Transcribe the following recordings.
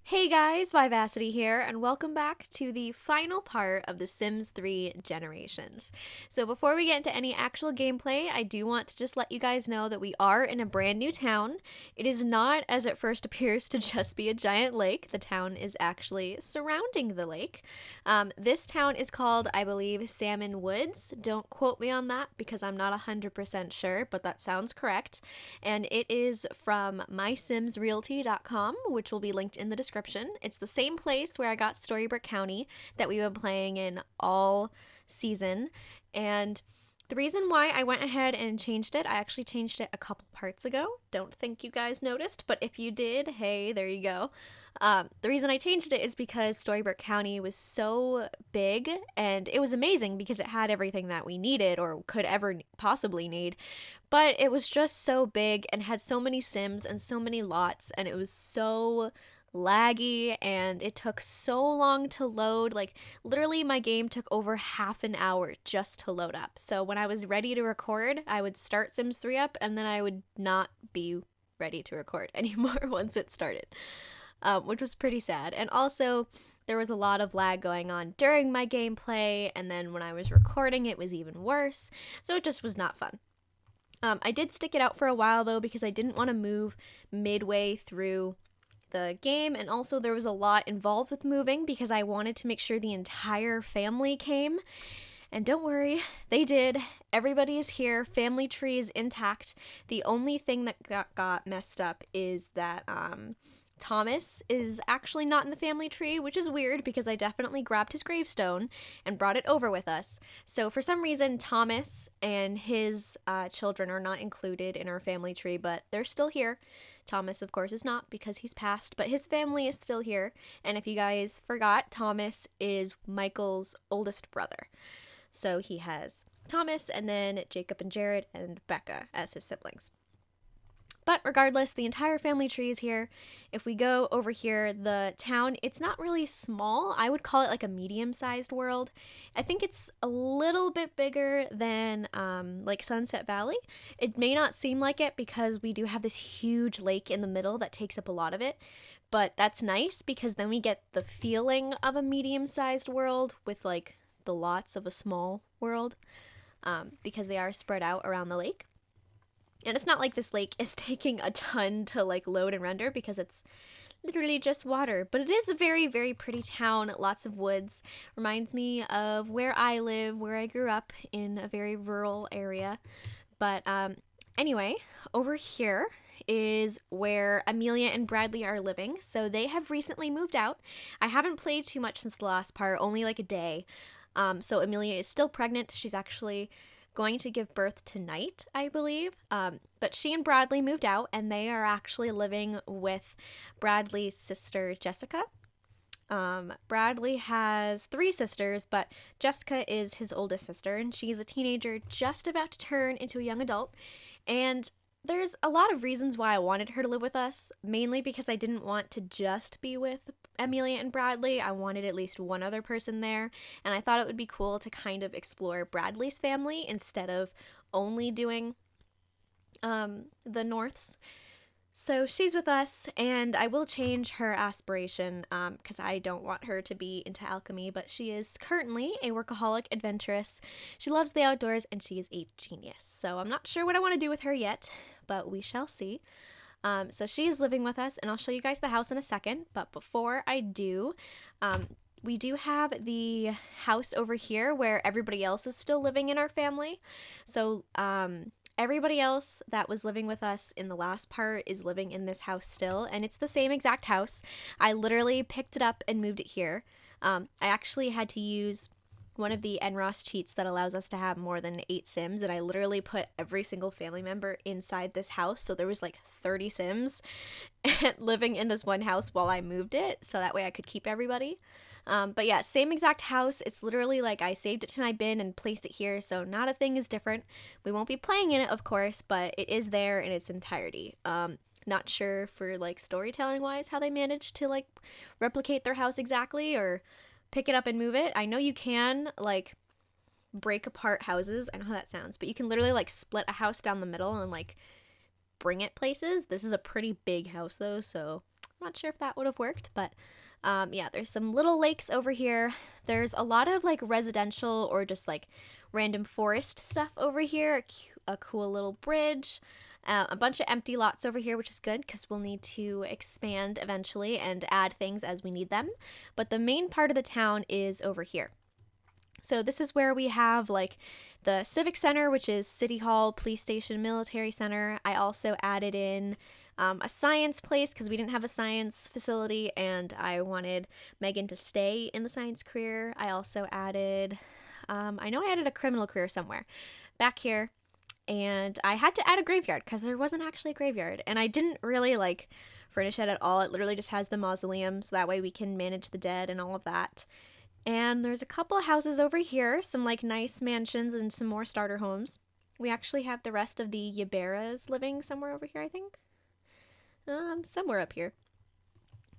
Hey guys, Vivacity here, and welcome back to the final part of The Sims 3 Generations. So before we get into any actual gameplay, I do want to just let you guys know that we are in a brand new town. It is not, as it first appears, to just be a giant lake. The town is actually surrounding the lake. This town is called, I believe, Salmon Woods. Don't quote me on that because I'm not 100% sure, but that sounds correct. And it is from mysimsrealty.com, which will be linked in the description. It's the same place where I got Storybrooke County that we've been playing in all season. And the reason why I went ahead and changed it, I actually changed it a couple parts ago. Don't think you guys noticed, but if you did, hey, there you go. The reason I changed it is because Storybrooke County was so big, and it was amazing because it had everything that we needed or could ever possibly need. But it was just so big and had so many Sims and so many lots, and it was so laggy and it took so long to load. Like, literally my game took over half an hour just to load up. So when I was ready to record, I would start Sims 3 up and then I would not be ready to record anymore once it started, which was pretty sad. And also there was a lot of lag going on during my gameplay, and then when I was recording it was even worse, so it just was not fun. I did stick it out for a while though because I didn't want to move midway through the game, and also there was a lot involved with moving because I wanted to make sure the entire family came. And don't worry, they did. Everybody is here. Family tree is intact. The only thing that got messed up is that Thomas is actually not in the family tree, which is weird because I definitely grabbed his gravestone and brought it over with us. So for some reason, Thomas and his children are not included in our family tree, but they're still here. Thomas, of course, is not because he's passed, but his family is still here. And if you guys forgot, Thomas is Michael's oldest brother. So he has Thomas and then Jacob and Jared and Becca as his siblings. But regardless, the entire family tree is here. If we go over here, the town, it's not really small. I would call it like a medium-sized world. I think it's a little bit bigger than like Sunset Valley. It may not seem like it because we do have this huge lake in the middle that takes up a lot of it. But that's nice because then we get the feeling of a medium-sized world with like the lots of a small world, because they are spread out around the lake. And it's not like this lake is taking a ton to like load and render because it's literally just water. But it is a very, very pretty town. Lots of woods. Reminds me of where I live, where I grew up in a very rural area. But anyway, over here is where Amelia and Bradley are living. So they have recently moved out. I haven't played too much since the last part, only like a day. So Amelia is still pregnant. She's actually going to give birth tonight, I believe. But she and Bradley moved out, and they are actually living with Bradley's sister, Jessica. Bradley has 3 sisters, but Jessica is his oldest sister, and she's a teenager just about to turn into a young adult. And there's a lot of reasons why I wanted her to live with us, mainly because I didn't want to just be with Amelia and Bradley. I wanted at least one other person there, and I thought it would be cool to kind of explore Bradley's family instead of only doing the Norths. So she's with us, and I will change her aspiration because I don't want her to be into alchemy, but she is currently a workaholic adventuress. She loves the outdoors, and she is a genius. So I'm not sure what I want to do with her yet, but we shall see. So she is living with us, and I'll show you guys the house in a second. But before I do, we do have the house over here where everybody else is still living in our family. So everybody else that was living with us in the last part is living in this house still, and it's the same exact house. I literally picked it up and moved it here. I actually had to use one of the NROS cheats that allows us to have more than 8 Sims, and I literally put every single family member inside this house, so there was like 30 Sims living in this one house while I moved it, so that way I could keep everybody. But yeah, same exact house. It's literally like I saved it to my bin and placed it here, so not a thing is different. We won't be playing in it, of course, but it is there in its entirety. Not sure for like storytelling wise how they managed to like replicate their house exactly or pick it up and move it. I know you can like break apart houses. I know how that sounds, but you can literally like split a house down the middle and like bring it places. This is a pretty big house though, so Not sure if that would have worked, but yeah, there's some little lakes over here. There's a lot of like residential or just like random forest stuff over here. A cool little bridge. A bunch of empty lots over here, which is good because we'll need to expand eventually and add things as we need them. But the main part of the town is over here. So this is where we have like the Civic Center, which is City Hall, Police Station, Military Center. I also added in a science place because we didn't have a science facility and I wanted Megan to stay in the science career. I also added, I know I added a criminal career somewhere back here, and I had to add a graveyard because there wasn't actually a graveyard, and I didn't really like furnish it at all. It literally just has the mausoleum, so that way we can manage the dead and all of that. And there's a couple of houses over here, some like nice mansions and some more starter homes. We actually have the rest of the Yaberas living somewhere over here, I think. Somewhere up here.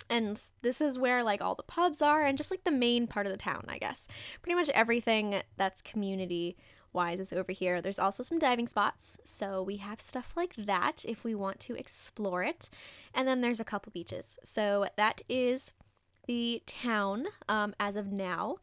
And this is where like all the pubs are and just like the main part of the town, I guess. Pretty much everything that's community wise is over here. There's also some diving spots, so we have stuff like that if we want to explore it. And then there's a couple beaches. So that is the town as of now.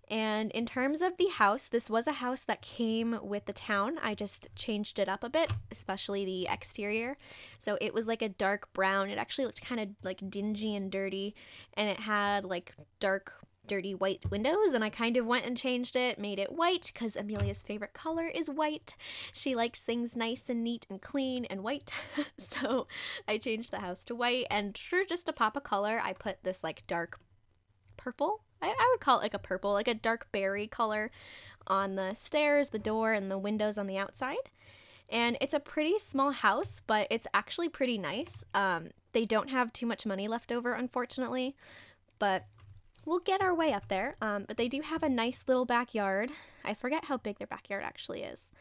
And in terms of the house, this was a house that came with the town. I just changed it up a bit, especially the exterior. So it was like a dark brown. It actually looked kind of like dingy and dirty, and it had like dark, dirty white windows, and I kind of went and changed it, made it white because Amelia's favorite color is white. She likes things nice and neat and clean and white. So I changed the house to white, and for just to pop a color, I put this like dark purple. I would call it like a purple, like a dark berry color on the stairs, the door, and the windows on the outside. And it's a pretty small house, but it's actually pretty nice. They don't have too much money left over, unfortunately, but we'll get our way up there. But they do have a nice little backyard. I forget how big their backyard actually is.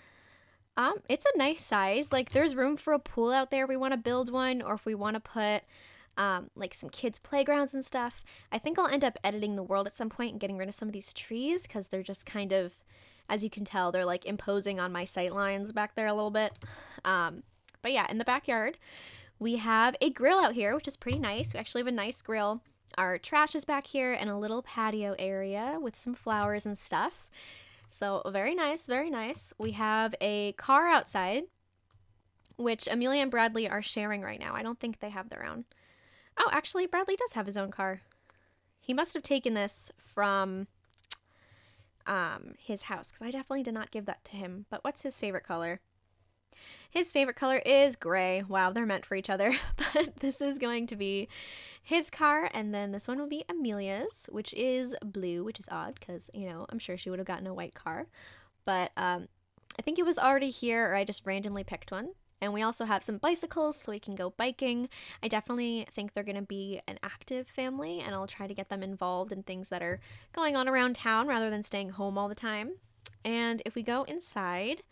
It's a nice size. Like, there's room for a pool out there if we want to build one, or if we want to put like some kids' playgrounds and stuff. I think I'll end up editing the world at some point and getting rid of some of these trees because they're just kind of, as you can tell, they're like imposing on my sight lines back there a little bit. But yeah, in the backyard, we have a grill out here, which is pretty nice. We actually have a nice grill. Our trash is back here and a little patio area with some flowers and stuff. So very nice, very nice. We have a car outside, which Amelia and Bradley are sharing right now. I don't think they have their own. Oh, actually, Bradley does have his own car. He must have taken this from his house, because I definitely did not give that to him. But what's his favorite color? His favorite color is gray. Wow, they're meant for each other. But this is going to be his car, and then this one will be Amelia's, which is blue, which is odd, because, you know, I'm sure she would have gotten a white car. But I think it was already here, or I just randomly picked one. And we also have some bicycles so we can go biking. I definitely think they're going to be an active family, and I'll try to get them involved in things that are going on around town rather than staying home all the time. And if we go inside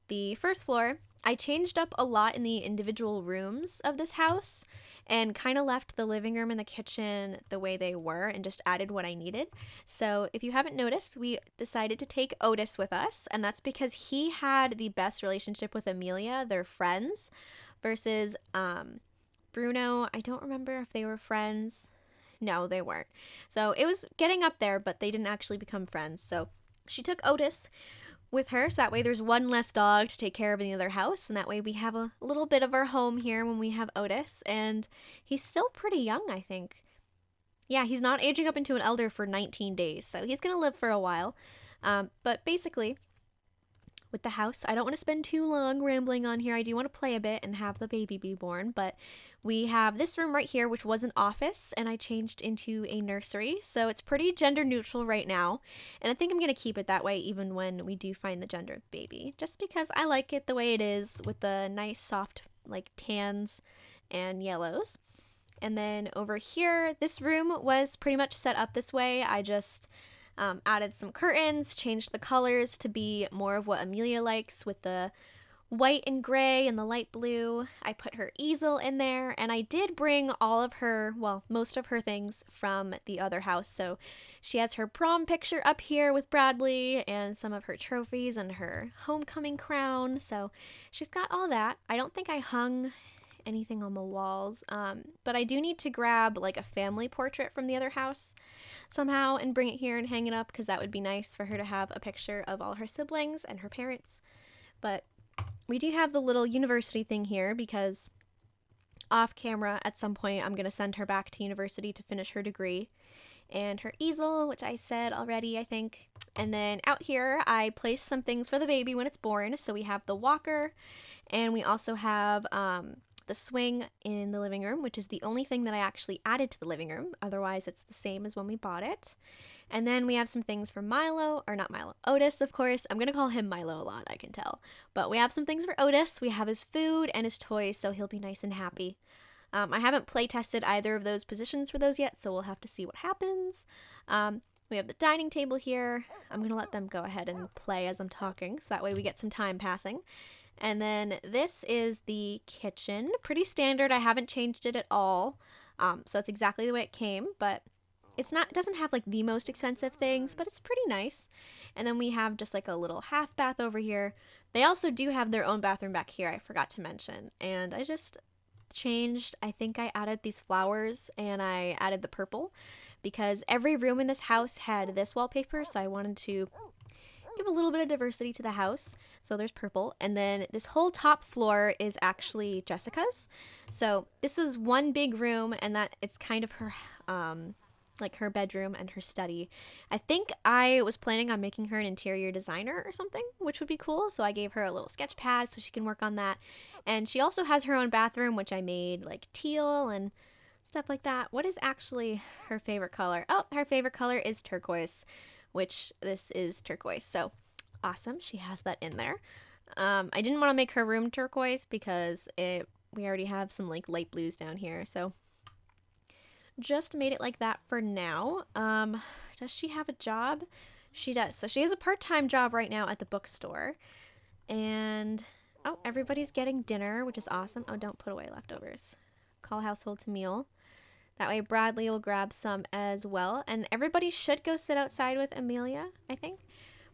the first floor, I changed up a lot in the individual rooms of this house and kind of left the living room and the kitchen the way they were and just added what I needed. So if you haven't noticed, we decided to take Otis with us, and that's because he had the best relationship with Amelia. They're friends, versus Bruno. I don't remember if they were friends. No, they weren't. So it was getting up there, but they didn't actually become friends. So she took Otis with her, so that way there's one less dog to take care of in the other house, and that way we have a little bit of our home here when we have Otis. And he's still pretty young, I think. Yeah, he's not aging up into an elder for 19 days, so he's gonna live for a while. But basically, with the house, I don't want to spend too long rambling on here. I do want to play a bit and have the baby be born, but we have this room right here, which was an office, and I changed into a nursery, so it's pretty gender neutral right now, and I think I'm going to keep it that way even when we do find the gender of the baby, just because I like it the way it is with the nice soft like tans and yellows. And then over here, this room was pretty much set up this way. I just added some curtains, changed the colors to be more of what Amelia likes with the white and gray and the light blue. I put her easel in there, and I did bring all of her, well, most of her things from the other house. So she has her prom picture up here with Bradley and some of her trophies and her homecoming crown. So she's got all that. I don't think I hung anything on the walls. But I do need to grab like a family portrait from the other house somehow and bring it here and hang it up, because that would be nice for her to have a picture of all her siblings and her parents. But we do have the little university thing here because off camera at some point I'm going to send her back to university to finish her degree. And her easel, which I said already, I think. And then out here, I placed some things for the baby when it's born. So we have the walker, and we also have the swing in the living room, which is the only thing that I actually added to the living room. Otherwise, it's the same as when we bought it. And then we have some things for Milo, or not Milo, Otis, of course. I'm going to call him Milo a lot, I can tell. But we have some things for Otis. We have his food and his toys, so he'll be nice and happy. I haven't play tested either of those positions for those yet, so we'll have to see what happens. We have the dining table here. I'm going to let them go ahead and play as I'm talking, so that way we get some time passing. And then this is the kitchen. Pretty standard. I haven't changed it at all. So it's exactly the way it came, but it doesn't have like the most expensive things, but it's pretty nice. And then we have just like a little half bath over here. They also do have their own bathroom back here, I forgot to mention. And I just changed, I think I added these flowers and I added the purple because every room in this house had this wallpaper, so I wanted to give a little bit of diversity to the house. So there's purple, and then this whole top floor is actually Jessica's. So this is one big room, and that it's kind of her like her bedroom and her study. I think I was planning on making her an interior designer or something, which would be cool. So I gave her a little sketch pad so she can work on that. And she also has her own bathroom, which I made like teal and stuff like that. What is actually her favorite color? Oh, her favorite color is turquoise, which this is turquoise. So awesome. She has that in there. I didn't want to make her room turquoise because we already have some like light blues down here. So just made it like that for now. Does she have a job? She does. So she has a part-time job right now at the bookstore. And, oh, everybody's getting dinner, which is awesome. Oh, don't put away leftovers. Call household to meal. That way Bradley will grab some as well. And everybody should go sit outside with Amelia, I think.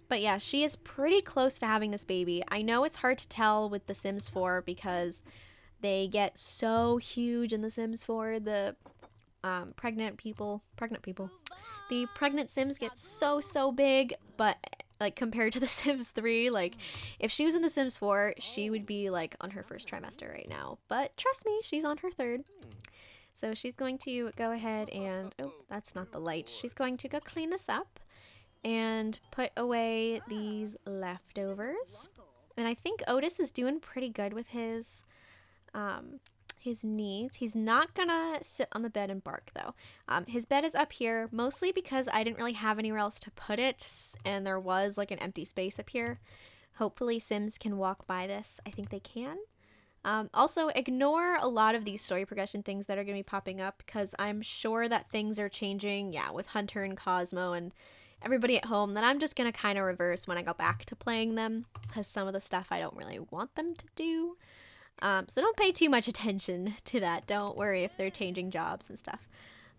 But yeah, she is pretty close to having this baby. I know it's hard to tell with The Sims 4 because they get so huge in The Sims 4. The pregnant people, the pregnant Sims get so big, but like compared to The Sims 3, like if she was in The Sims 4, she would be like on her first trimester right now, but trust me, she's on her third. So she's going to go ahead and, oh, that's not the light, she's going to go clean this up and put away these leftovers. And I think Otis is doing pretty good with his needs. He's not gonna sit on the bed and bark though. His bed is up here mostly because I didn't really have anywhere else to put it, and there was like an empty space up here. Hopefully Sims can walk by this. I think they can. Also ignore a lot of these story progression things that are gonna be popping up because I'm sure that things are changing, yeah, with Hunter and Cosmo and everybody at home, that I'm just gonna kind of reverse when I go back to playing them because some of the stuff I don't really want them to do. So don't pay too much attention to that. Don't worry if they're changing jobs and stuff.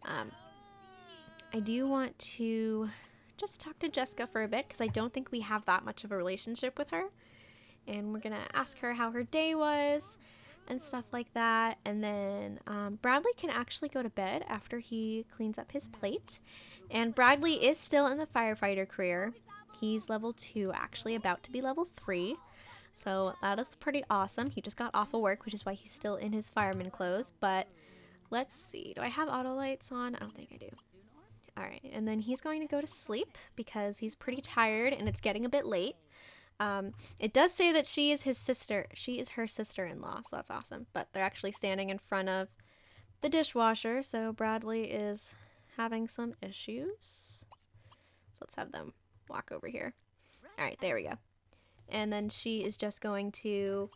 I do want to just talk to Jessica for a bit because I don't think we have that much of a relationship with her. And we're going to ask her how her day was and stuff like that. And then Bradley can actually go to bed after he cleans up his plate. And Bradley is still in the firefighter career. He's level 2, actually about to be level 3. So that is pretty awesome. He just got off of work, which is why he's still in his fireman clothes. But let's see. Do I have auto lights on? I don't think I do. All right. And then he's going to go to sleep because he's pretty tired and it's getting a bit late. It does say that she is his sister. She is her sister-in-law, so that's awesome. But they're actually standing in front of the dishwasher, so Bradley is having some issues. Let's have them walk over here. All right, there we go. And then she is just going to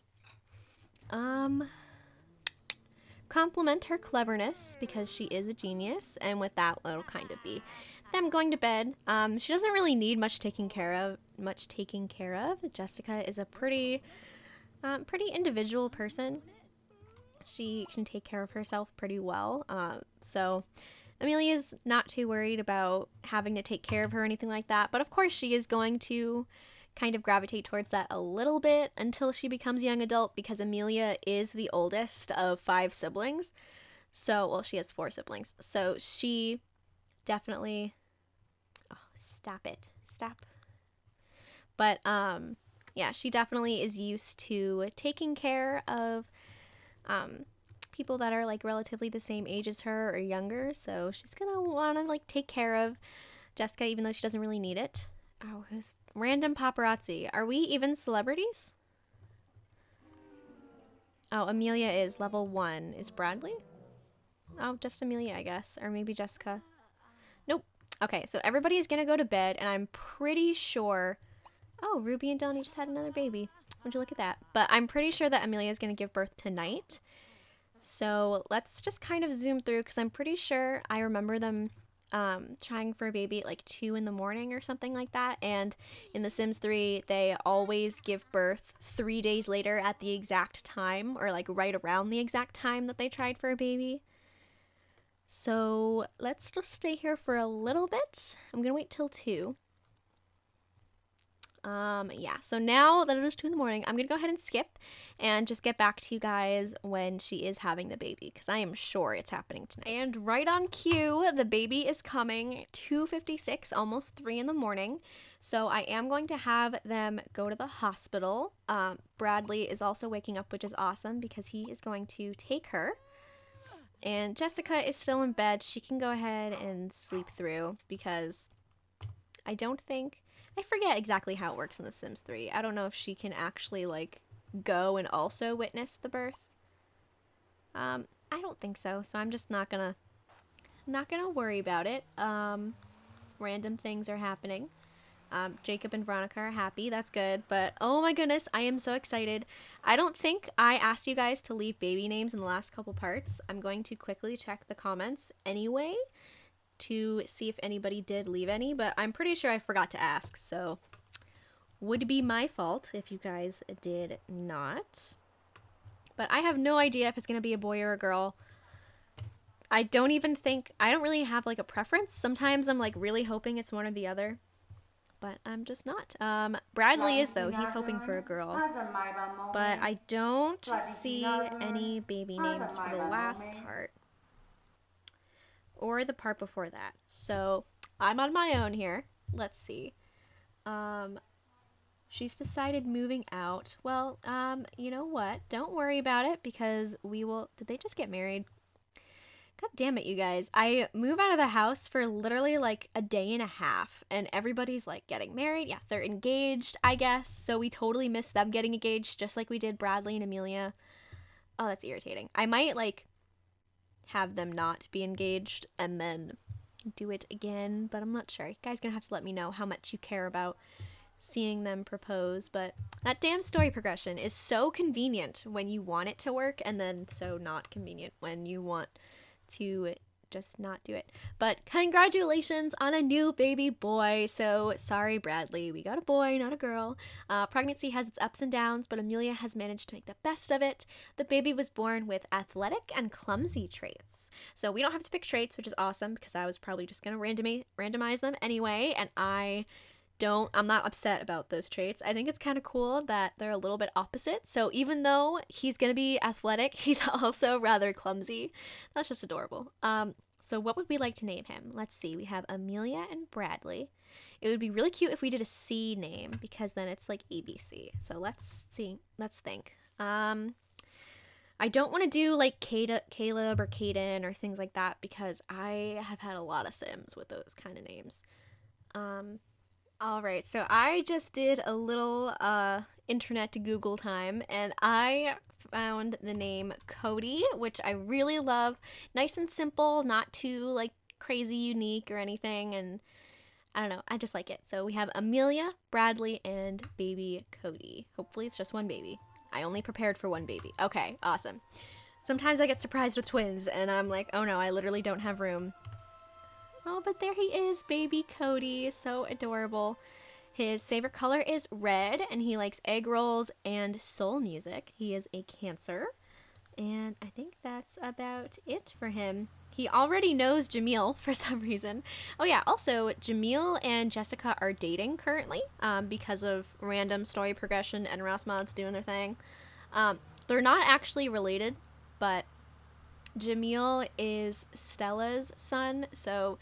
compliment her cleverness because she is a genius, and with that it'll kind of be them going to bed. She doesn't really need much taking care of. Jessica is a pretty individual person. She can take care of herself pretty well. So Amelia's not too worried about having to take care of her or anything like that. But of course she is going to kind of gravitate towards that a little bit until she becomes young adult, because Amelia is the oldest of 5 siblings. So, well, she has 4 siblings. So she definitely, oh, stop it. Stop. But, yeah, she definitely is used to taking care of, people that are like relatively the same age as her or younger. So she's gonna want to like take care of Jessica, even though she doesn't really need it. Oh, who's random paparazzi? Are we even celebrities? Oh, Amelia is level 1. Is Bradley? Oh, just Amelia, I guess. Or maybe Jessica. Nope. Okay, so everybody's gonna go to bed, and I'm pretty sure... Oh, Ruby and Donnie just had another baby. Would you look at that? But I'm pretty sure that Amelia's gonna give birth tonight. So let's just kind of zoom through, because I'm pretty sure I remember them trying for a baby at like 2 in the morning or something like that. And in The Sims 3, they always give birth 3 days later at the exact time, or like right around the exact time that they tried for a baby. So let's just stay here for a little bit. I'm gonna wait till 2. Yeah, so now that it is 2 in the morning, I'm gonna go ahead and skip and just get back to you guys when she is having the baby, because I am sure it's happening tonight. And right on cue, the baby is coming, 2:56, almost 3 in the morning. So I am going to have them go to the hospital. Bradley is also waking up, which is awesome, because he is going to take her. And Jessica is still in bed. She can go ahead and sleep through, because I forget exactly how it works in The Sims 3. I don't know if she can actually, like, go and also witness the birth. I don't think so, so I'm just not gonna worry about it. Random things are happening. Jacob and Veronica are happy. That's good. But, oh my goodness, I am so excited. I don't think I asked you guys to leave baby names in the last couple parts. I'm going to quickly check the comments anyway to see if anybody did leave any, but I'm pretty sure I forgot to ask, so would be my fault if you guys did not. But I have no idea if it's gonna be a boy or a girl. I don't really have like a preference. Sometimes I'm like really hoping it's one or the other, but I'm just not. Bradley is, though. He's hoping for a girl, but I don't see any baby names for the last part or the part before that. So I'm on my own here. Let's see. She's decided moving out. Well, you know what? Don't worry about it, because we will... Did they just get married? God damn it, you guys. I move out of the house for literally like a day and a half, and everybody's like getting married. Yeah, they're engaged, I guess. So we totally missed them getting engaged, just like we did Bradley and Amelia. Oh, that's irritating. I might like have them not be engaged and then do it again, but I'm not sure. You guys gonna have to let me know how much you care about seeing them propose. But that damn story progression is so convenient when you want it to work, and then so not convenient when you want to just not do it. But congratulations on a new baby boy. So sorry, Bradley, we got a boy, not a girl. Pregnancy has its ups and downs, but Amelia has managed to make the best of it. The baby was born with athletic and clumsy traits, so we don't have to pick traits, which is awesome, because I was probably just gonna randomize them anyway, and I'm not upset about those traits. I think it's kind of cool that they're a little bit opposite. So even though he's going to be athletic, he's also rather clumsy. That's just adorable. So what would we like to name him? Let's see. We have Amelia and Bradley. It would be really cute if we did a C name, because then it's like ABC. So let's see. Let's think. I don't want to do like Caleb or Caden or things like that, because I have had a lot of Sims with those kind of names. Alright, so I just did a little internet Google time, and I found the name Cody, which I really love. Nice and simple, not too like crazy unique or anything, and I don't know, I just like it. So we have Amelia, Bradley, and baby Cody. Hopefully it's just one baby. I only prepared for one baby. Okay, awesome. Sometimes I get surprised with twins, and I'm like, oh no, I literally don't have room. Oh, but there he is, baby Cody. So adorable. His favorite color is red, and he likes egg rolls and soul music. He is a Cancer, and I think that's about it for him. He already knows Jamil for some reason. Oh yeah, also Jamil and Jessica are dating currently because of random story progression and Rouse mods doing their thing. They're not actually related, but Jamil is Stella's son, so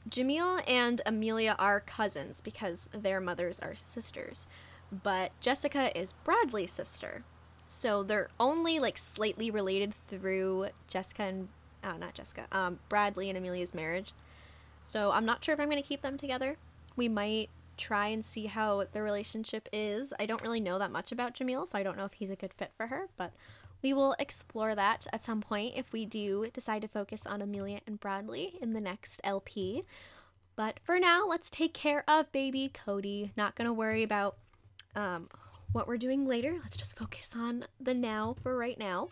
Jamil and Amelia are cousins because their mothers are sisters, but Jessica is Bradley's sister, so they're only like slightly related through Bradley and Amelia's marriage. So I'm not sure if I'm going to keep them together. We might try and see how their relationship is. I don't really know that much about Jamil, so I don't know if he's a good fit for her, but we will explore that at some point if we do decide to focus on Amelia and Bradley in the next LP. But for now, let's take care of baby Cody. Not going to worry about what we're doing later. Let's just focus on the now for right now.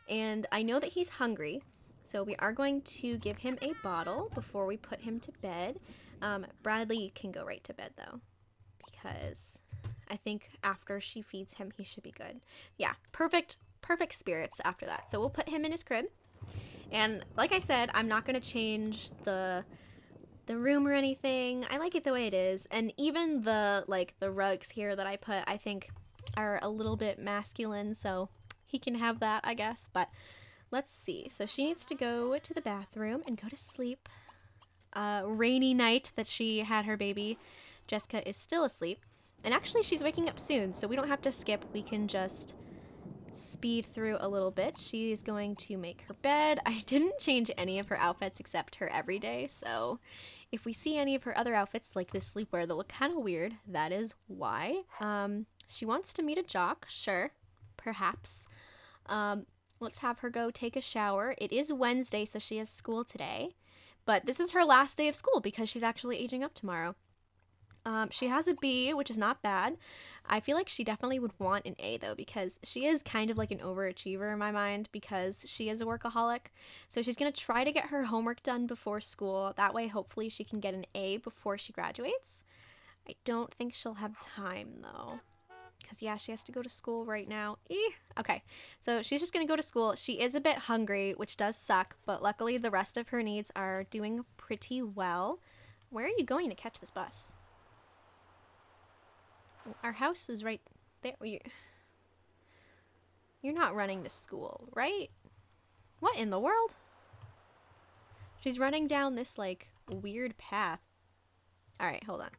And I know that he's hungry, so we are going to give him a bottle before we put him to bed. Bradley can go right to bed though, because I think after she feeds him, he should be good. Yeah, perfect spirits after that. So we'll put him in his crib. And like I said, I'm not going to change the room or anything. I like it the way it is. And even the rugs here that I put, I think are a little bit masculine, so he can have that, I guess. But let's see. So she needs to go to the bathroom and go to sleep. Rainy night that she had her baby. Jessica is still asleep. And actually she's waking up soon, so we don't have to skip. We can just speed through a little bit. She's going to make her bed. I didn't change any of her outfits except her everyday, so if we see any of her other outfits like this sleepwear that look kind of weird, that is why. She wants to meet a jock, sure, perhaps. Let's have her go take a shower. It is Wednesday, so she has school today, but this is her last day of school because she's actually aging up tomorrow. She has a B, which is not bad. I feel like she definitely would want an A though, because she is kind of like an overachiever in my mind because she is a workaholic. So she's going to try to get her homework done before school. That way, hopefully she can get an A before she graduates. I don't think she'll have time though, because yeah, she has to go to school right now. Okay, so she's just going to go to school. She is a bit hungry, which does suck, but luckily the rest of her needs are doing pretty well. Where are you going to catch this bus? Our house is right there. You're not running to school, right? What in the world? She's running down this, like, weird path. Alright, hold on.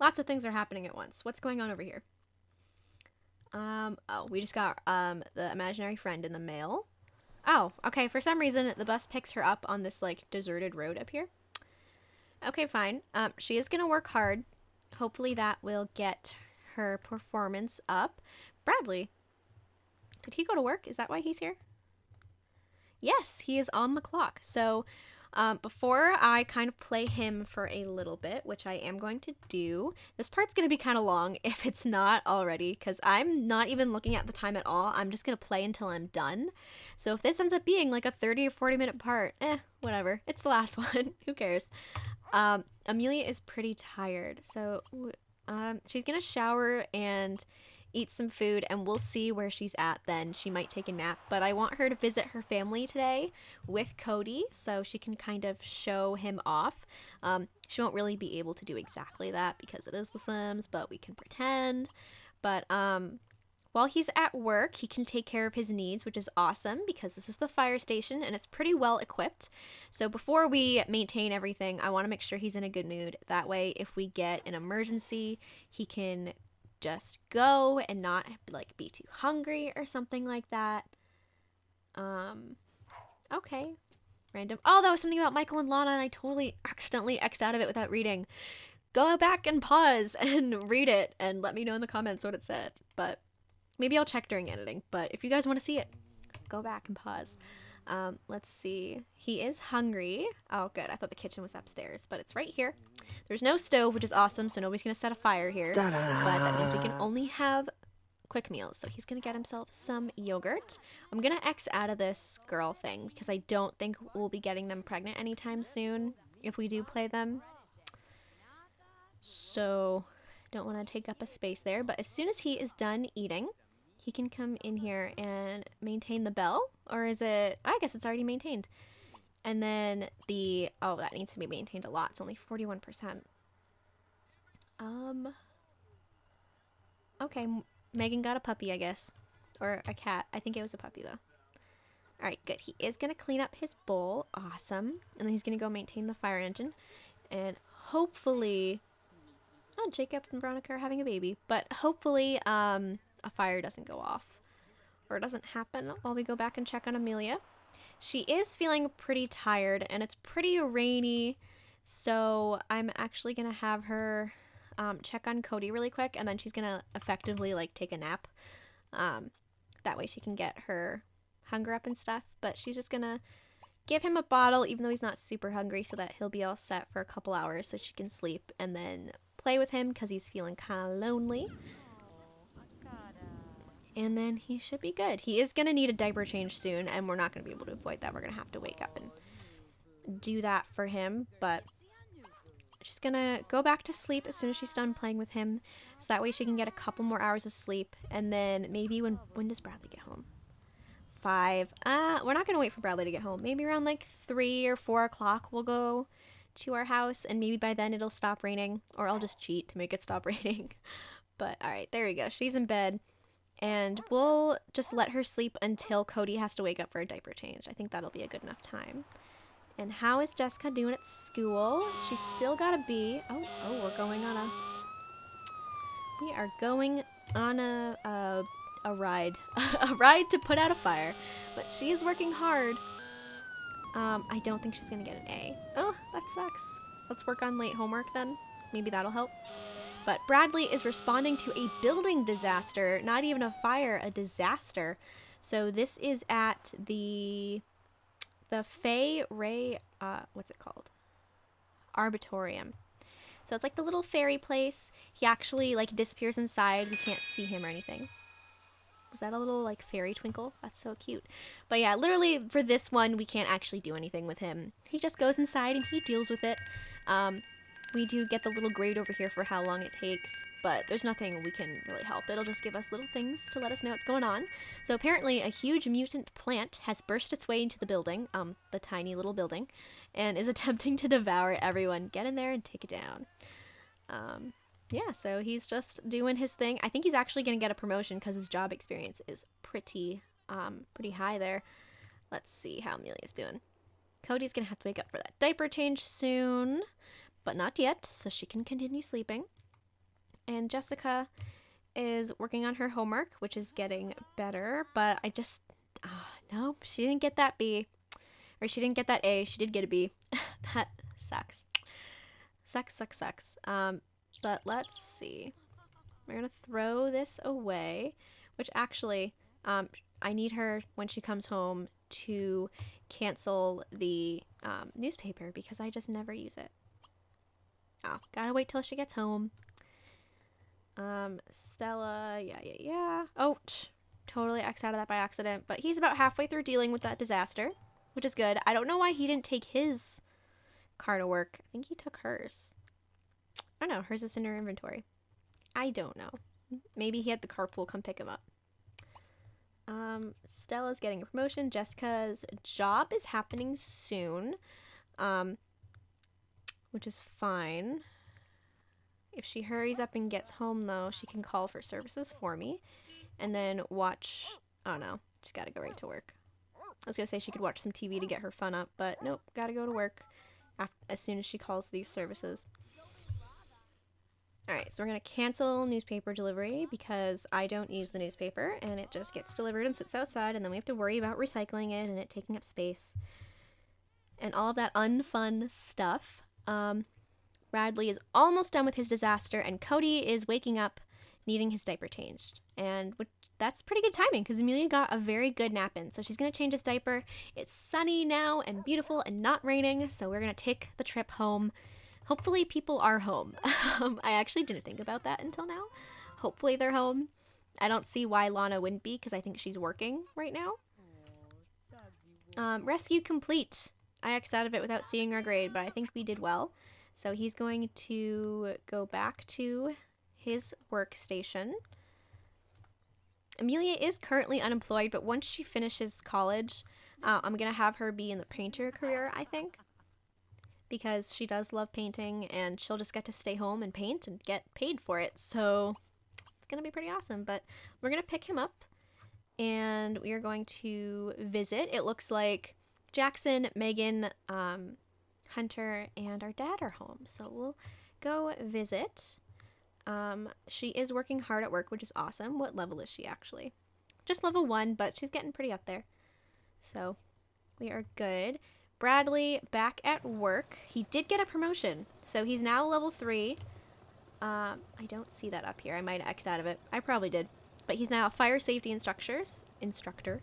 Lots of things are happening at once. What's going on over here? Oh, we just got, the imaginary friend in the mail. Oh, okay, for some reason, the bus picks her up on this, like, deserted road up here. Okay, fine. She is gonna work hard. Hopefully that will get her performance up. Bradley, did he go to work? Is that why he's here? Yes, he is on the clock. So before I kind of play him for a little bit, which I am going to do, this part's going to be kind of long if it's not already, because I'm not even looking at the time at all. I'm just going to play until I'm done. So if this ends up being like a 30 or 40 minute part, whatever. It's the last one. Who cares? Amelia is pretty tired, so she's gonna shower and eat some food, and we'll see where she's at then. She might take a nap, but I want her to visit her family today with Cody so she can kind of show him off. She won't really be able to do exactly that because it is The Sims, but we can pretend. But while he's at work, he can take care of his needs, which is awesome because this is the fire station and it's pretty well equipped. So before we maintain everything, I want to make sure he's in a good mood. That way, if we get an emergency, he can just go and not like be too hungry or something like that. Okay. Random. Oh, that was something about Michael and Lana, and I totally accidentally X'd out of it without reading. Go back and pause and read it and let me know in the comments what it said. But maybe I'll check during editing, but if you guys want to see it, go back and pause. Let's see. He is hungry. Oh, good. I thought the kitchen was upstairs, but it's right here. There's no stove, which is awesome, so nobody's going to set a fire here. But that means we can only have quick meals. So he's going to get himself some yogurt. I'm going to X out of this girl thing because I don't think we'll be getting them pregnant anytime soon if we do play them. So don't want to take up a space there. But as soon as he is done eating, he can come in here and maintain the bell. Or is it? I guess it's already maintained. And then the, oh, that needs to be maintained a lot. It's only 41%. Okay, Megan got a puppy, I guess. Or a cat. I think it was a puppy, though. Alright, good. He is going to clean up his bowl. Awesome. And then he's going to go maintain the fire engine. And hopefully... Oh, Jacob and Veronica are having a baby. But hopefully, a fire doesn't go off. Or doesn't happen while we go back and check on Amelia. She is feeling pretty tired, and it's pretty rainy. So I'm actually going to have her check on Cody really quick. And then she's going to effectively, like, take a nap. That way she can get her hunger up and stuff. But she's just going to give him a bottle, even though he's not super hungry, so that he'll be all set for a couple hours so she can sleep. And then play with him because he's feeling kind of lonely. And then he should be good. He is going to need a diaper change soon, and we're not going to be able to avoid that. We're going to have to wake up and do that for him. But she's going to go back to sleep as soon as she's done playing with him. So that way she can get a couple more hours of sleep. And then maybe when does Bradley get home? 5. We're not going to wait for Bradley to get home. Maybe around like 3 or 4 o'clock we'll go to our house. And maybe by then it'll stop raining. Or I'll just cheat to make it stop raining. But alright, there we go. She's in bed. And we'll just let her sleep until Cody has to wake up for a diaper change. I think that'll be a good enough time. And how is Jessica doing at school? She's still got a B. Oh, we're going on a... We are going on a ride. A ride to put out a fire. But she is working hard. I don't think she's going to get an A. Oh, that sucks. Let's work on late homework then. Maybe that'll help. But Bradley is responding to a building disaster, not even a fire, a disaster. So this is at the Fay Ray, what's it called? Arbitorium. So it's like the little fairy place. He actually like disappears inside. We can't see him or anything. Was that a little like fairy twinkle? That's so cute. But yeah, literally for this one, we can't actually do anything with him. He just goes inside and he deals with it. We do get the little grade over here for how long it takes, but there's nothing we can really help. It'll just give us little things to let us know what's going on. So apparently a huge mutant plant has burst its way into the building, the tiny little building, and is attempting to devour everyone. Get in there and take it down. Yeah, so he's just doing his thing. I think he's actually going to get a promotion because his job experience is pretty high there. Let's see how Amelia's doing. Cody's going to have to wake up for that diaper change soon. But not yet, so she can continue sleeping. And Jessica is working on her homework, which is getting better. But I just, no, she didn't get that B. Or she didn't get that A. She did get a B. That sucks. Sucks. But let's see. We're going to throw this away. Which actually, I need her, when she comes home, to cancel the newspaper. Because I just never use it. Oh, gotta wait till she gets home. Stella, yeah. Oh, totally X out of that by accident. But he's about halfway through dealing with that disaster, which is good. I don't know why he didn't take his car to work. I think he took hers. I don't know. Hers is in her inventory. I don't know. Maybe he had the carpool come pick him up. Stella's getting a promotion. Jessica's job is happening soon. Which is fine. If she hurries up and gets home, though, she can call for services for me. And then watch... Oh, no. She's got to go right to work. I was going to say she could watch some TV to get her fun up, but nope. Got to go to work as soon as she calls these services. Alright, so we're going to cancel newspaper delivery because I don't use the newspaper. And it just gets delivered and sits outside. And then we have to worry about recycling it and it taking up space. And all of that unfun stuff. Bradley is almost done with his disaster, and Cody is waking up needing his diaper changed. And that's pretty good timing because Amelia got a very good nap in. So she's going to change his diaper. It's sunny now and beautiful and not raining, so we're going to take the trip home. Hopefully people are home. I actually didn't think about that until now. Hopefully they're home. I don't see why Lana wouldn't be because I think she's working right now. Rescue complete. I X'd out of it without seeing our grade, but I think we did well. So he's going to go back to his workstation. Amelia is currently unemployed, but once she finishes college, I'm gonna have her be in the painter career, I think, because she does love painting and she'll just get to stay home and paint and get paid for it. So it's gonna be pretty awesome. But we're gonna pick him up and we are going to visit. It looks like Jackson, Megan, Hunter, and our dad are home. So we'll go visit. She is working hard at work, which is awesome. What level is she actually? Just level 1, but she's getting pretty up there. So we are good. Bradley back at work. He did get a promotion. So he's now level 3. I don't see that up here. I might X out of it. I probably did. But he's now a fire safety instructor.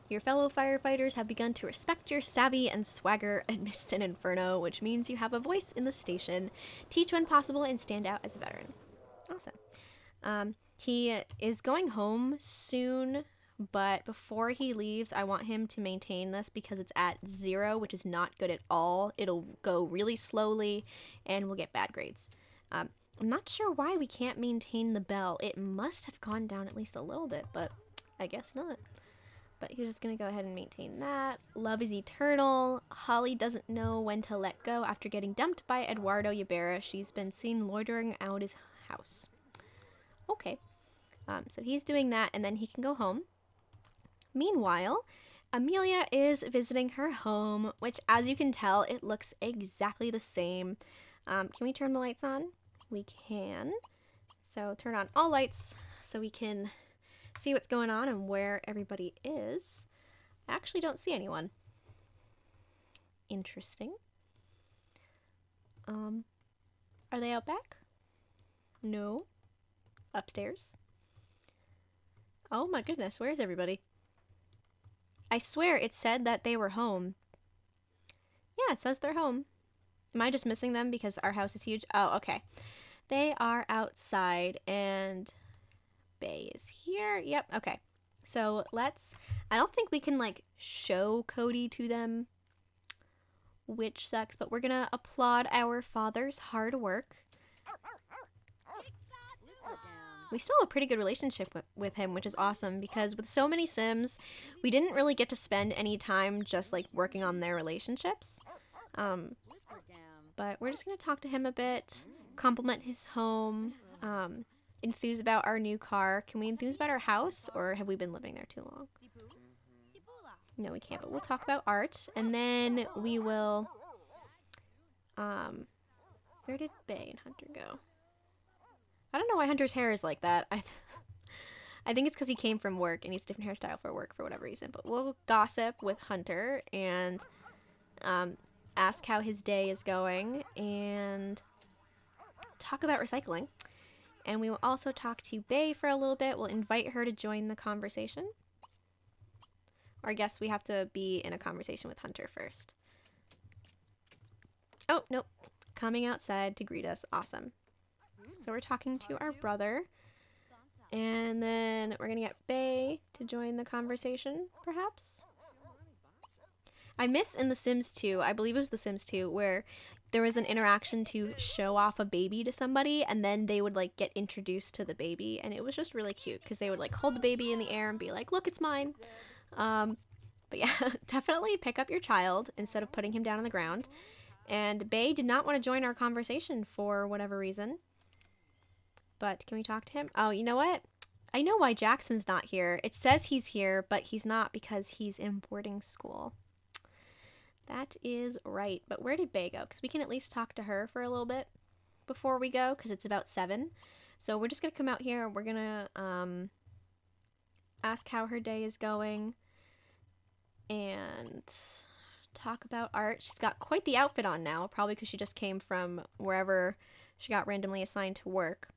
Your fellow firefighters have begun to respect your savvy and swagger amidst an inferno, which means you have a voice in the station. Teach when possible and stand out as a veteran. Awesome. He is going home soon, but before he leaves, I want him to maintain this because it's at 0, which is not good at all. It'll go really slowly and we'll get bad grades. I'm not sure why we can't maintain the bell. It must have gone down at least a little bit, but I guess not. But he's just going to go ahead and maintain that. Love is eternal. Holly doesn't know when to let go after getting dumped by Eduardo Ybarra. She's been seen loitering out his house. Okay. So he's doing that, and then he can go home. Meanwhile, Amelia is visiting her home, which, as you can tell, it looks exactly the same. Can we turn the lights on? We can. So turn on all lights so we can see what's going on and where everybody is. I actually don't see anyone. Interesting. Are they out back? No. Upstairs? Oh my goodness, where's everybody? I swear it said that they were home. Yeah, it says they're home. Am I just missing them because our house is huge? Oh, okay. They are outside and Bay is here. Yep, okay. So I don't think we can like show Cody to them, which sucks, but we're gonna applaud our father's hard work. We still have a pretty good relationship with him, which is awesome because with so many Sims, we didn't really get to spend any time just like working on their relationships. But we're just gonna talk to him a bit, compliment his home, enthuse about our new car. Can we enthuse about our house, or have we been living there too long? No, we can't, but we'll talk about art, and then we will, where did Bay and Hunter go? I don't know why Hunter's hair is like that. I think it's because he came from work and he's a different hairstyle for work for whatever reason, but we'll gossip with Hunter and, ask how his day is going and talk about recycling. And we will also talk to Bay for a little bit. We'll invite her to join the conversation. Or I guess we have to be in a conversation with Hunter first. Oh, nope. Coming outside to greet us. Awesome. So we're talking to our brother. And then we're going to get Bay to join the conversation, perhaps. I miss in The Sims 2, I believe it was The Sims 2, where there was an interaction to show off a baby to somebody, and then they would like get introduced to the baby, and it was just really cute because they would like hold the baby in the air and be like, look, it's mine. But yeah, definitely pick up your child instead of putting him down on the ground. And Bay did not want to join our conversation for whatever reason. But can we talk to him? Oh, you know what? I know why Jackson's not here. It says he's here, but he's not because he's in boarding school. That is right. But where did Bay go? Because we can at least talk to her for a little bit before we go, because it's about 7. So we're just going to come out here. We're going to ask how her day is going and talk about art. She's got quite the outfit on now, probably because she just came from wherever she got randomly assigned to work.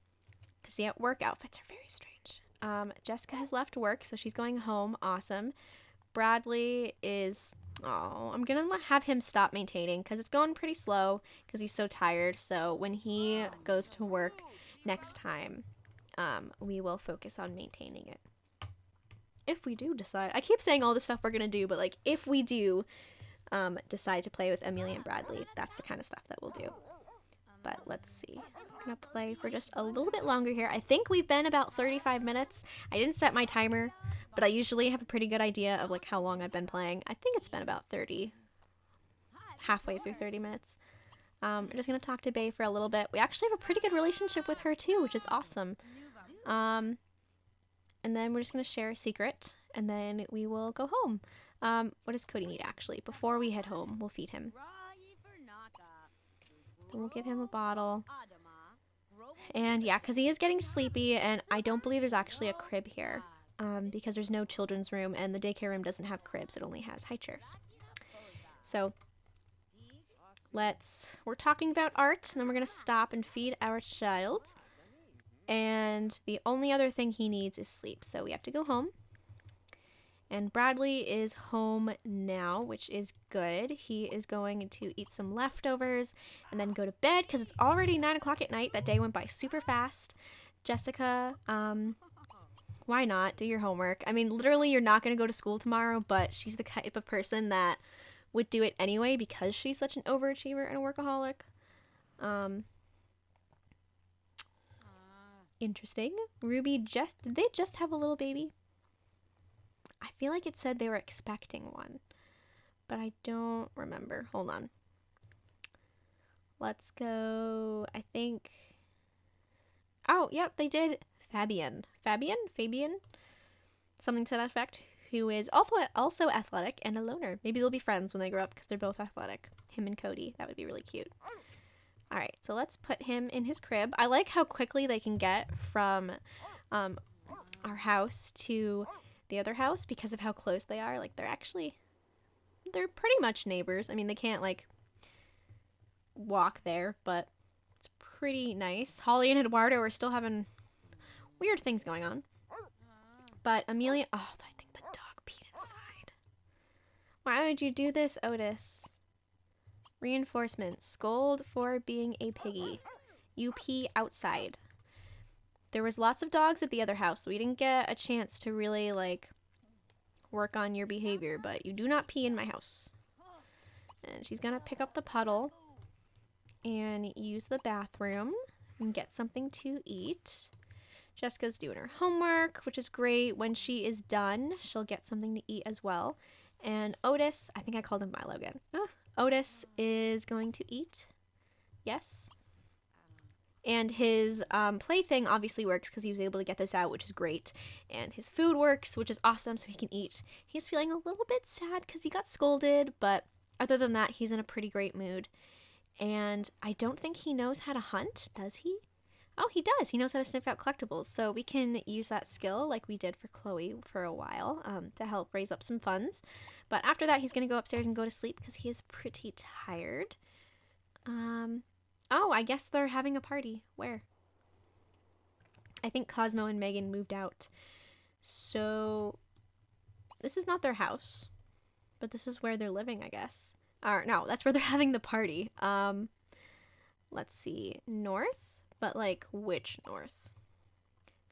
Because the work outfits are very strange. Jessica has left work, so she's going home. Awesome. Bradley is... Oh, I'm going to have him stop maintaining because it's going pretty slow because he's so tired. So when he goes to work next time, we will focus on maintaining it. If we do decide... I keep saying all the stuff we're going to do, but like if we do decide to play with Amelia and Bradley, that's the kind of stuff that we'll do. But let's see. I'm gonna play for just a little bit longer here. I think we've been about 35 minutes. I didn't set my timer, but I usually have a pretty good idea of like how long I've been playing. I think it's been about 30, halfway through 30 minutes. We're just gonna talk to Bae for a little bit. We actually have a pretty good relationship with her too, which is awesome. And then we're just gonna share a secret, and then we will go home. What does Cody need actually? Before we head home, we'll feed him. So we'll give him a bottle. And yeah, because he is getting sleepy, and I don't believe there's actually a crib here, because there's no children's room, and the daycare room doesn't have cribs. It only has high chairs. So we're talking about art, and then we're going to stop and feed our child. And the only other thing he needs is sleep, so we have to go home. And Bradley is home now, which is good. He is going to eat some leftovers and then go to bed because it's already 9 o'clock at night. That day went by super fast. Jessica, why not? Do your homework. I mean, literally, you're not going to go to school tomorrow, but she's the type of person that would do it anyway because she's such an overachiever and a workaholic. Interesting. Ruby did they just have a little baby? I feel like it said they were expecting one, but I don't remember. Hold on. Let's go, I think. Oh, yep, they did. Fabian? Something to that effect, who is also athletic and a loner. Maybe they'll be friends when they grow up because they're both athletic. Him and Cody. That would be really cute. All right, so let's put him in his crib. I like how quickly they can get from our house to the other house because of how close they are. Like, they're pretty much neighbors. I mean, they can't, like, walk there, but it's pretty nice. Holly and Eduardo are still having weird things going on. But Amelia, oh, I think the dog peed inside. Why would you do this, Otis? Reinforcement. Scold for being a piggy. You pee outside. There was lots of dogs at the other house, so we didn't get a chance to really, like, work on your behavior, but you do not pee in my house. And she's gonna pick up the puddle and use the bathroom and get something to eat. Jessica's doing her homework, which is great. When she is done, she'll get something to eat as well. And Otis, I think I called him Milo again. Otis is going to eat. Yes. And his plaything obviously works because he was able to get this out, which is great. And his food works, which is awesome, so he can eat. He's feeling a little bit sad because he got scolded, but other than that, he's in a pretty great mood. And I don't think he knows how to hunt, does he? Oh, he does. He knows how to sniff out collectibles, so we can use that skill like we did for Chloe for a while to help raise up some funds. But after that, he's going to go upstairs and go to sleep because he is pretty tired. Oh, I guess they're having a party. Where? I think Cosmo and Megan moved out. So this is not their house, but this is where they're living, I guess. Or no, that's where they're having the party. Let's see. North? But like which north?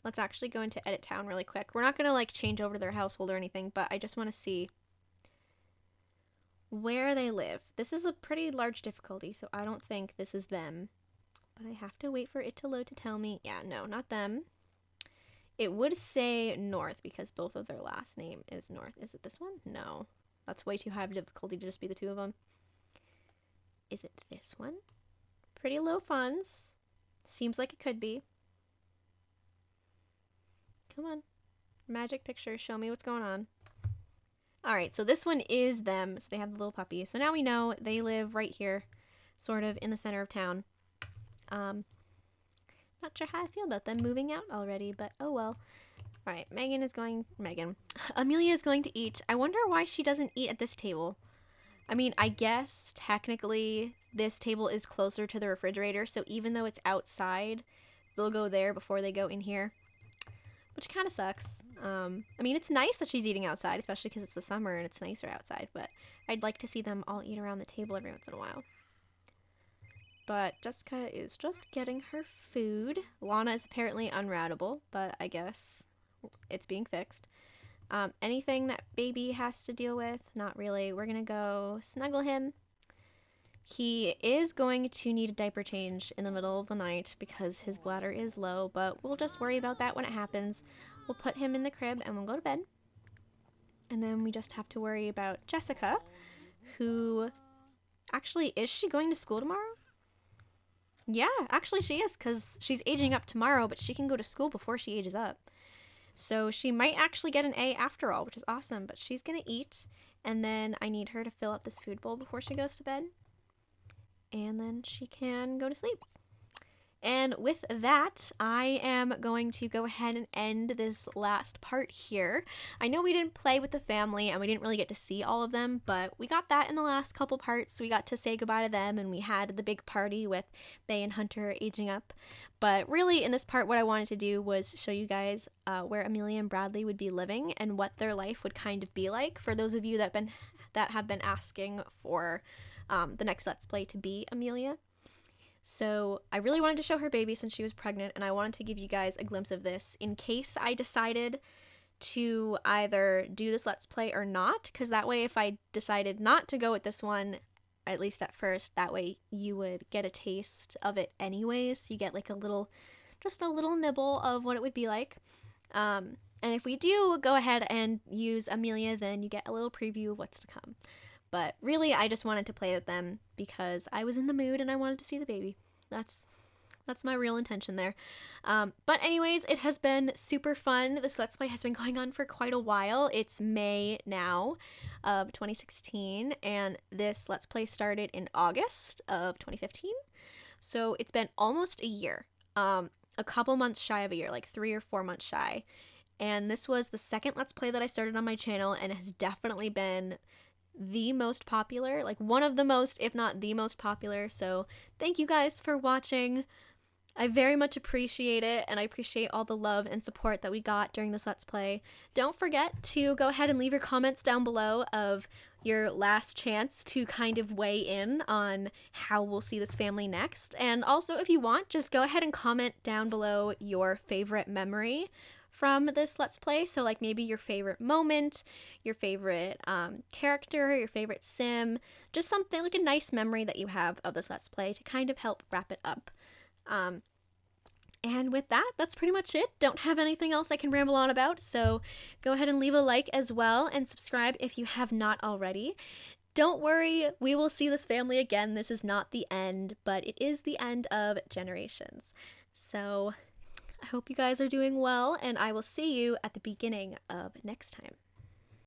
Let's actually go into Edit Town really quick. We're not going to like change over to their household or anything, but I just want to see where they live. This is a pretty large difficulty, so I don't think this is them. But I have to wait for it to load to tell me. Yeah, no, not them. It would say North because both of their last name is North. Is it this one? No. That's way too high of difficulty to just be the two of them. Is it this one? Pretty low funds. Seems like it could be. Come on. Magic picture. Show me what's going on. Alright, so this one is them. So they have the little puppy. So now we know they live right here, sort of in the center of town. Not sure how I feel about them moving out already, but oh well. Alright, Amelia is going to eat. I wonder why she doesn't eat at this table. I mean, I guess technically this table is closer to the refrigerator, so even though it's outside, they'll go there before they go in here, which kind of sucks. I mean, it's nice that she's eating outside, especially because it's the summer and it's nicer outside, but I'd like to see them all eat around the table every once in a while. But Jessica is just getting her food. Lana is apparently unroutable, but I guess it's being fixed. Anything that baby has to deal with? Not really. We're gonna go snuggle him He is going to need a diaper change in the middle of the night because his bladder is low, but we'll just worry about that when it happens. We'll put him in the crib and we'll go to bed. And then we just have to worry about Jessica, who actually, is she going to school tomorrow? Yeah, actually she is, because she's aging up tomorrow, but she can go to school before she ages up. So she might actually get an A after all, which is awesome, but she's gonna eat, and then I need her to fill up this food bowl before she goes to bed, and then she can go to sleep. And with that, I am going to go ahead and end this last part here. I know we didn't play with the family and we didn't really get to see all of them, but we got that in the last couple parts. We got to say goodbye to them and we had the big party with Bay and Hunter aging up. But really in this part, what I wanted to do was show you guys where Amelia and Bradley would be living and what their life would kind of be like for those of you that have been asking for the next Let's Play to be Amelia. So I really wanted to show her baby since she was pregnant, and I wanted to give you guys a glimpse of this in case I decided to either do this Let's Play or not, because that way if I decided not to go with this one, at least at first, that way you would get a taste of it anyways. You get like just a little nibble of what it would be like. And if we do go ahead and use Amelia, then you get a little preview of what's to come. But really, I just wanted to play with them because I was in the mood and I wanted to see the baby. That's my real intention there. But anyways, it has been super fun. This Let's Play has been going on for quite a while. It's May now of 2016, and this Let's Play started in August of 2015. So it's been almost a year. A couple months shy of a year, like 3 or 4 months shy. And this was the second Let's Play that I started on my channel, and it has definitely been the most popular, like one of the most, if not the most popular. So thank you guys for watching. I very much appreciate it, and I appreciate all the love and support that we got during this Let's Play. Don't forget to go ahead and leave your comments down below of your last chance to kind of weigh in on how we'll see this family next. And also, if you want, just go ahead and comment down below your favorite memory from this Let's Play. So like maybe your favorite moment, your favorite character, your favorite sim, just something like a nice memory that you have of this Let's Play to kind of help wrap it up. And with that, that's pretty much it. Don't have anything else I can ramble on about, so go ahead and leave a like as well and subscribe if you have not already. Don't worry, we will see this family again. This is not the end, but it is the end of Generations. So I hope you guys are doing well, and I will see you at the beginning of next time.